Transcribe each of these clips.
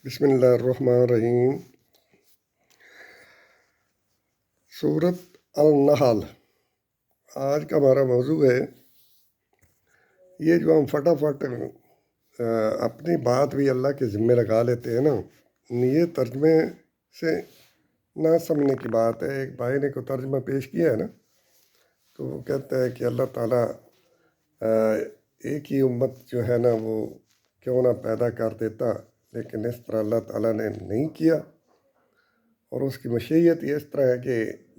بسم اللہ الرحمن الرحیم۔ سورۃ النحل آج کا ہمارا موضوع ہے۔ یہ جو ہم فٹافٹ اپنی بات بھی اللہ کے ذمہ لگا لیتے ہیں نا، یہ ترجمے سے نہ سمجھنے کی بات ہے۔ ایک بھائی نے کو ترجمہ پیش کیا ہے نا، تو وہ کہتا ہے کہ اللہ تعالیٰ ایک ہی امت جو ہے نا وہ کیوں نہ پیدا کر دیتا، لیکن اس طرح اللہ تعالیٰ نے نہیں کیا، اور اس کی مشیت یہ اس طرح ہے کہ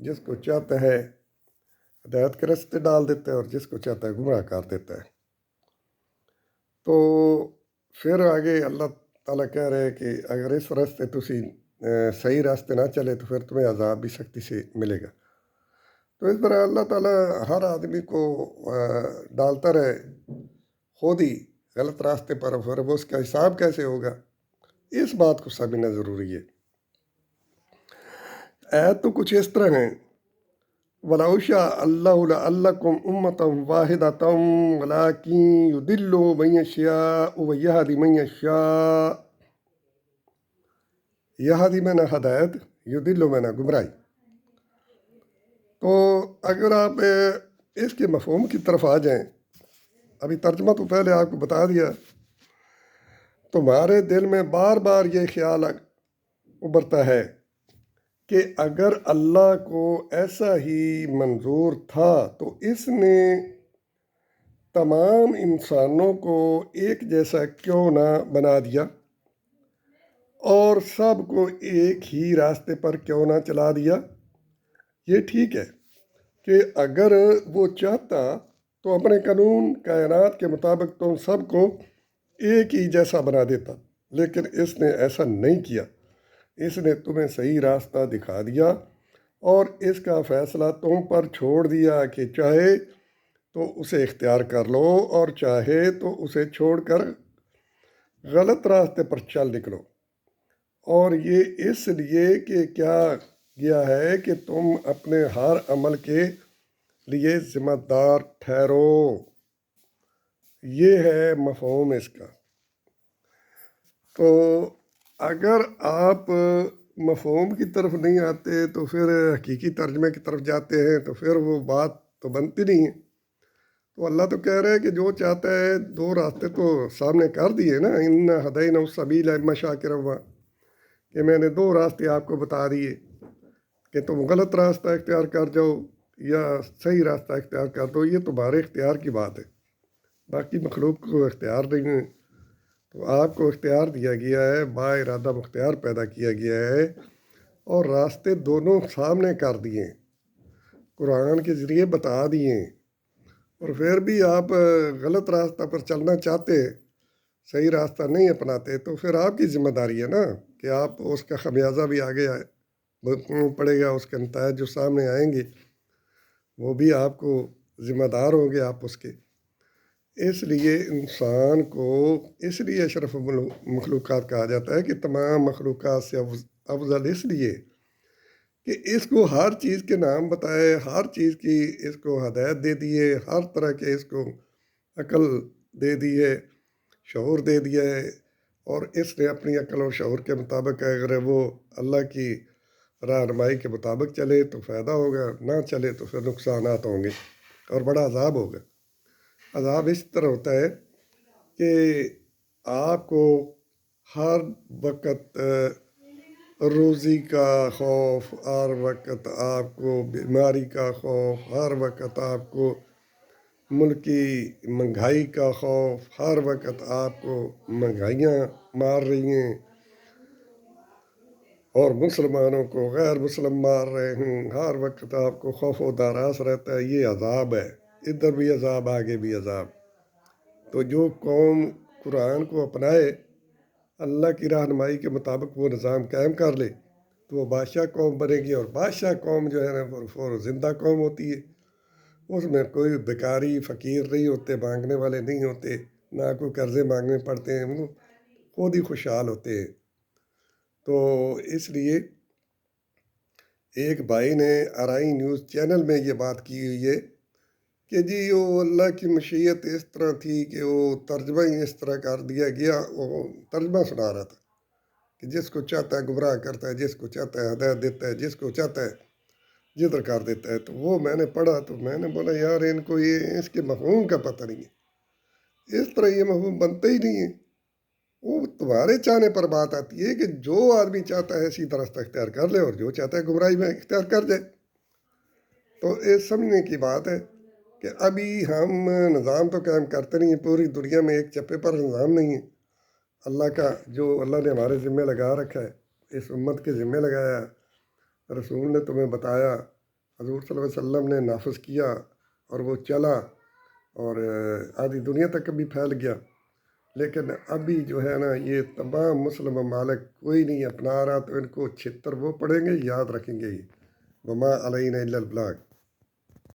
جس کو چاہتا ہے ہدایت کے راستے ڈال دیتا ہے اور جس کو چاہتا ہے گمراہ کر دیتا ہے۔ تو پھر آگے اللہ تعالیٰ کہہ رہے کہ اگر اس راستے تسی صحیح راستے نہ چلے تو پھر تمہیں عذاب بھی سختی سے ملے گا۔ تو اس طرح اللہ تعالیٰ ہر آدمی کو ڈالتا رہے خود ہی غلط راستے پر، پھر وہ اس کا حساب کیسے ہوگا، اس بات کو سمجھنا ضروری ہے۔ آیت تو کچھ اس طرح ہیں: وَلَوْ شَاءَ اللَّهُ لَجَعَلَكُمْ أُمَّةً وَاحِدَةً وَلَٰكِن يُضِلُّ مَن يَشَاءُ وَيَهْدِي مَن يَشَاءُ۔ یہدی میں نہ ہدایت، یضل میں نہ گمراہی۔ تو اگر آپ اس کے مفہوم کی طرف آ جائیں، ابھی ترجمہ تو پہلے آپ کو بتا دیا، تمہارے دل میں بار بار یہ خیال ابھرتا ہے کہ اگر اللہ کو ایسا ہی منظور تھا تو اس نے تمام انسانوں کو ایک جیسا کیوں نہ بنا دیا اور سب کو ایک ہی راستے پر کیوں نہ چلا دیا۔ یہ ٹھیک ہے کہ اگر وہ چاہتا تو اپنے قانون کائنات کے مطابق تم سب کو ایک ہی جیسا بنا دیتا، لیکن اس نے ایسا نہیں کیا۔ اس نے تمہیں صحیح راستہ دکھا دیا اور اس کا فیصلہ تم پر چھوڑ دیا کہ چاہے تو اسے اختیار کر لو اور چاہے تو اسے چھوڑ کر غلط راستے پر چل نکلو، اور یہ اس لیے کہ کیا گیا ہے کہ تم اپنے ہر عمل کے لیے ذمہ دار ٹھہرو۔ یہ ہے مفہوم اس کا۔ تو اگر آپ مفہوم کی طرف نہیں آتے تو پھر حقیقی ترجمے کی طرف جاتے ہیں تو پھر وہ بات تو بنتی نہیں ہے۔ تو اللہ تو کہہ رہا ہے کہ جو چاہتا ہے، دو راستے تو سامنے کر دیے نا، ان ہدینا السبیل اما شاکرا و، کہ میں نے دو راستے آپ کو بتا دیے کہ تم غلط راستہ اختیار کر جاؤ یا صحیح راستہ اختیار کر دو۔ یہ تمہارے اختیار کی بات ہے، باقی مخلوق کو اختیار نہیں ہے۔ تو آپ کو اختیار دیا گیا ہے، با ارادہ مختار پیدا کیا گیا ہے، اور راستے دونوں سامنے کر دیے، قرآن کے ذریعے بتا دیے، اور پھر بھی آپ غلط راستہ پر چلنا چاہتے، صحیح راستہ نہیں اپناتے، تو پھر آپ کی ذمہ داری ہے نا کہ آپ اس کا خمیازہ بھی آگے بھگتنا پڑے گا، اس کے نتائج جو سامنے آئیں گے وہ بھی آپ کو ذمہ دار ہوں گے آپ اس کے۔ اس لیے انسان کو اس لیے اشرف مخلوقات کہا جاتا ہے کہ تمام مخلوقات سے افضل، اس لیے کہ اس کو ہر چیز کے نام بتائے، ہر چیز کی اس کو ہدایت دے دیے، ہر طرح کے اس کو عقل دے دی ہے، شعور دے دیا ہے، اور اس نے اپنی عقل اور شعور کے مطابق اگر وہ اللہ کی رہنمائی کے مطابق چلے تو فائدہ ہوگا، نہ چلے تو پھر نقصانات ہوں گے اور بڑا عذاب ہوگا۔ عذاب اس طرح ہوتا ہے کہ آپ کو ہر وقت روزی کا خوف، ہر وقت آپ کو بیماری کا خوف، ہر وقت آپ کو ملکی مہنگائی کا خوف، ہر وقت آپ کو مہنگائیاں مار رہی ہیں اور مسلمانوں کو غیر مسلم مار رہے ہیں، ہر وقت آپ کو خوف و داراس رہتا ہے۔ یہ عذاب ہے، ادھر بھی عذاب، آگے بھی عذاب۔ تو جو قوم قرآن کو اپنائے، اللہ کی رہنمائی کے مطابق وہ نظام قائم کر لے، تو وہ بادشاہ قوم بنے گی، اور بادشاہ قوم جو ہے نا وہ زندہ قوم ہوتی ہے۔ اس میں کوئی بیکاری فقیر نہیں ہوتے، مانگنے والے نہیں ہوتے، نہ کوئی قرضے مانگنے پڑتے ہیں، وہ خود ہی خوشحال ہوتے ہیں۔ تو اس لیے ایک بھائی نے آرائی نیوز چینل میں یہ بات کی ہوئی ہے کہ جی وہ اللہ کی مشیت اس طرح تھی کہ وہ ترجمہ ہی اس طرح کر دیا گیا۔ وہ ترجمہ سنا رہا تھا کہ جس کو چاہتا ہے گمراہ کرتا ہے، جس کو چاہتا ہے ہدایت دیتا ہے، جس کو چاہتا ہے جدھر کر دیتا ہے۔ تو وہ میں نے پڑھا تو میں نے بولا یار ان کو یہ اس کے مفہوم کا پتہ نہیں ہے، اس طرح یہ مفہوم بنتا ہی نہیں ہے۔ وہ تمہارے چاہنے پر بات آتی ہے کہ جو آدمی چاہتا ہے اسی راستہ اختیار کر لے، اور جو چاہتا ہے گمراہی میں اختیار کر جائے۔ تو یہ سمجھنے کی بات ہے کہ ابھی ہم نظام تو قائم کرتے نہیں ہیں، پوری دنیا میں ایک چپے پر نظام نہیں ہے اللہ کا، جو اللہ نے ہمارے ذمہ لگا رکھا ہے، اس امت کے ذمہ لگایا، رسول نے تمہیں بتایا، حضور صلی اللہ علیہ وسلم نے نافذ کیا، اور وہ چلا، اور آدھی دنیا تک بھی پھیل گیا۔ لیکن ابھی جو ہے نا یہ تمام مسلم ممالک کوئی نہیں اپنا رہا، تو ان کو چھتر وہ پڑیں گے، یاد رکھیں گے ہی، وما علینا الا البلاغ۔